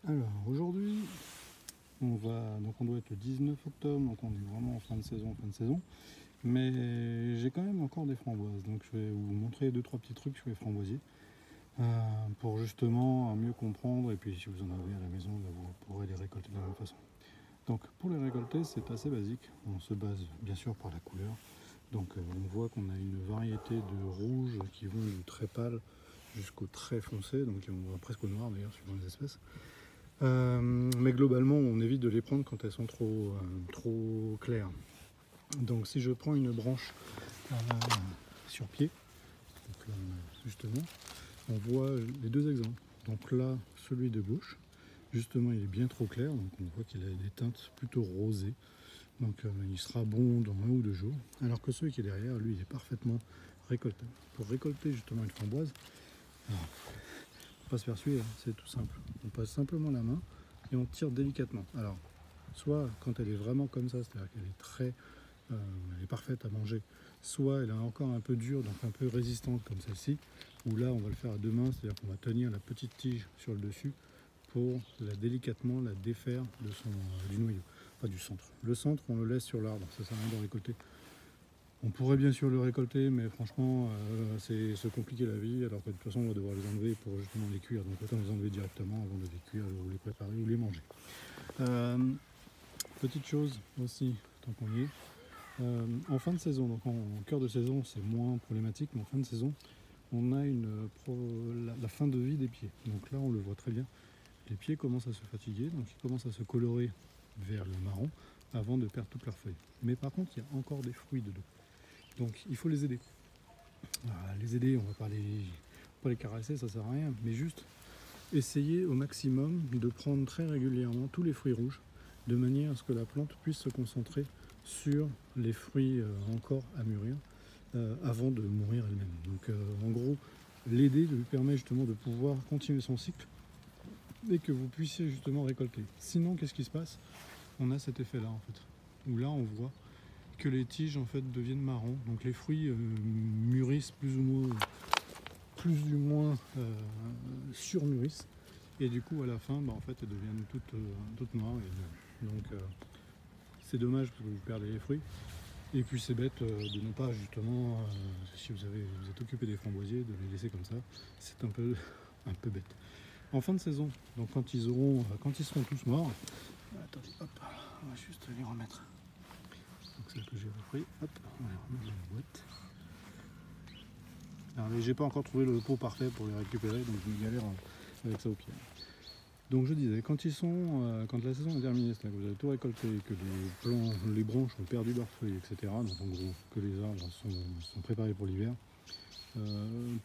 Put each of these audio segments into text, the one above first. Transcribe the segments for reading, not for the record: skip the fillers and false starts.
Alors aujourd'hui, on doit être le 19 octobre, donc on est vraiment en fin de saison. Mais j'ai quand même encore des framboises, donc je vais vous montrer deux trois petits trucs sur les framboisiers pour justement mieux comprendre. Et puis si vous en avez à la maison, là, vous pourrez les récolter de la même façon. Donc pour les récolter, c'est assez basique. On se base bien sûr par la couleur. Donc on voit qu'on a une variété de rouges qui vont du très pâle jusqu'au très foncé, donc on va presque au noir d'ailleurs suivant les espèces. Mais globalement, on évite de les prendre quand elles sont trop claires. Donc si je prends une branche euh, sur pied, donc là, justement, on voit les deux exemples. Donc là, celui de gauche, justement, il est bien trop clair, donc on voit qu'il a des teintes plutôt rosées. Donc il sera bon dans 1 ou 2 jours. Alors que celui qui est derrière, lui, il est parfaitement récoltable. Pour récolter justement une framboise, alors, faut pas se faire suer, hein, c'est tout simple. On passe simplement la main et on tire délicatement. Alors, soit quand elle est vraiment comme ça, c'est-à-dire qu'elle est elle est parfaite à manger, soit elle est encore un peu dure, donc un peu résistante comme celle-ci, où là on va le faire à deux mains, c'est-à-dire qu'on va tenir la petite tige sur le dessus pour délicatement la défaire du noyau, pas du centre. Le centre, on le laisse sur l'arbre, ça sert à rien de récolter. On pourrait bien sûr le récolter, mais franchement, c'est se compliquer la vie, alors que de toute façon, on va devoir les enlever pour justement les cuire. Donc autant les enlever directement avant de les cuire ou les préparer ou les manger. Euh, Petite chose aussi, tant qu'on y est, en fin de saison, donc en cœur de saison, c'est moins problématique, mais en fin de saison, on a la fin de vie des pieds. Donc là, on le voit très bien. Les pieds commencent à se fatiguer, donc ils commencent à se colorer vers le marron avant de perdre toutes leurs feuilles. Mais par contre, il y a encore des fruits dedans. Donc il faut les aider. Les aider, on ne va pas les caresser, ça sert à rien, mais juste essayer au maximum de prendre très régulièrement tous les fruits rouges, de manière à ce que la plante puisse se concentrer sur les fruits encore à mûrir avant de mourir elle-même. Donc en gros, l'aider lui permet justement de pouvoir continuer son cycle et que vous puissiez justement récolter. Sinon, qu'est-ce qui se passe? On a cet effet-là en fait, où là on voit que les tiges en fait deviennent marrons, donc les fruits mûrissent plus ou moins surmûrissent, et du coup à la fin en fait elles deviennent toutes noires, et donc c'est dommage parce que vous perdez les fruits. Et puis c'est bête de ne pas justement, si vous êtes occupé des framboisiers, de les laisser comme ça, c'est un peu bête. En fin de saison, donc quand ils seront tous morts, attendez, hop, on va juste les remettre. Donc celle que j'ai repris, hop, on va les remettre dans la boîte. Alors, mais j'ai pas encore trouvé le pot parfait pour les récupérer, donc je galère avec ça au pied. Donc je disais, quand la saison est terminée, c'est-à-dire que vous avez tout récolté, que les branches ont perdu leurs feuilles, etc. Donc en gros, que les arbres sont préparés pour l'hiver.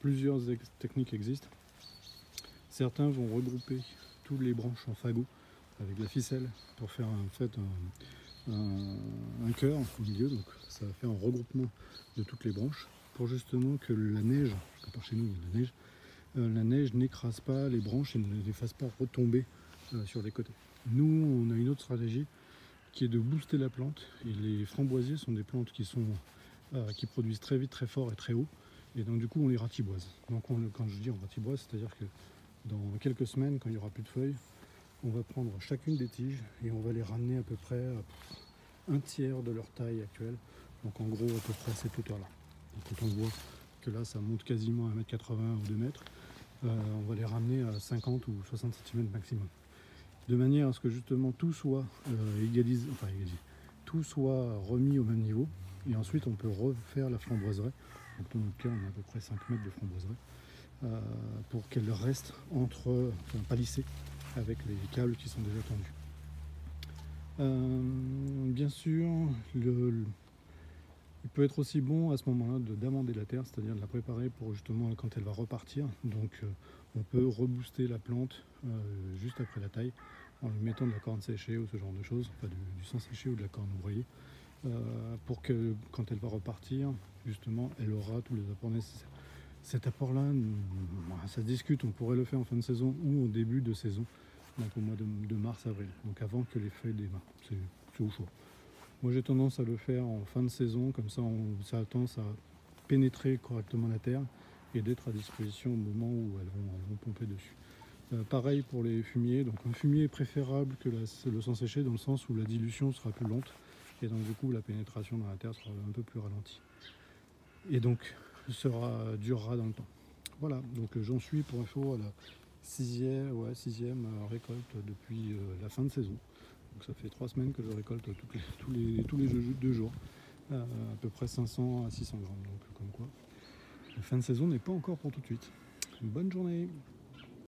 Plusieurs techniques existent. Certains vont regrouper toutes les branches en fagots avec de la ficelle pour faire en fait un cœur au milieu. Donc ça va faire un regroupement de toutes les branches pour justement que la neige, parce que par chez nous il y a la neige n'écrase pas les branches et ne les fasse pas retomber sur les côtés. Nous, on a une autre stratégie qui est de booster la plante. Et les framboisiers sont des plantes qui produisent très vite, très fort et très haut. Et donc du coup, on les ratiboise. Donc quand je dis on ratiboise, c'est-à-dire que dans quelques semaines, quand il n'y aura plus de feuilles, on va prendre chacune des tiges et on va les ramener à peu près à un tiers de leur taille actuelle. Donc en gros, à peu près à cette hauteur-là. Donc quand on voit que là, ça monte quasiment à 1,80 m ou 2 m, on va les ramener à 50 ou 60 cm maximum. De manière à ce que justement tout soit tout soit remis au même niveau. Et ensuite, on peut refaire la framboiserie. Donc dans notre cas, on a à peu près 5 mètres de framboiserie. Pour qu'elle reste palissée avec les câbles qui sont déjà tendus. Bien sûr, il peut être aussi bon à ce moment-là d'amender la terre, c'est-à-dire de la préparer pour justement quand elle va repartir. Donc on peut rebooster la plante juste après la taille en lui mettant de la corne séchée ou ce genre de choses, enfin du sang séché ou de la corne broyée, pour que quand elle va repartir, justement, elle aura tous les apports nécessaires. Cet apport-là, ça se discute, on pourrait le faire en fin de saison ou au début de saison, donc au mois de mars-avril, donc avant que les feuilles démarrent, c'est au choix. Moi j'ai tendance à le faire en fin de saison, comme ça ça a tendance à pénétrer correctement la terre et d'être à disposition au moment où elles vont pomper dessus. Pareil pour les fumiers, donc un fumier est préférable que le sang séché dans le sens où la dilution sera plus lente et donc du coup la pénétration dans la terre sera un peu plus ralentie et donc durera dans le temps. Voilà, donc j'en suis pour info à la sixième récolte depuis la fin de saison. Donc ça fait 3 semaines que je récolte tous les 2 jours, à peu près 500 à 600 grammes. Donc comme quoi, la fin de saison n'est pas encore pour tout de suite. Bonne journée.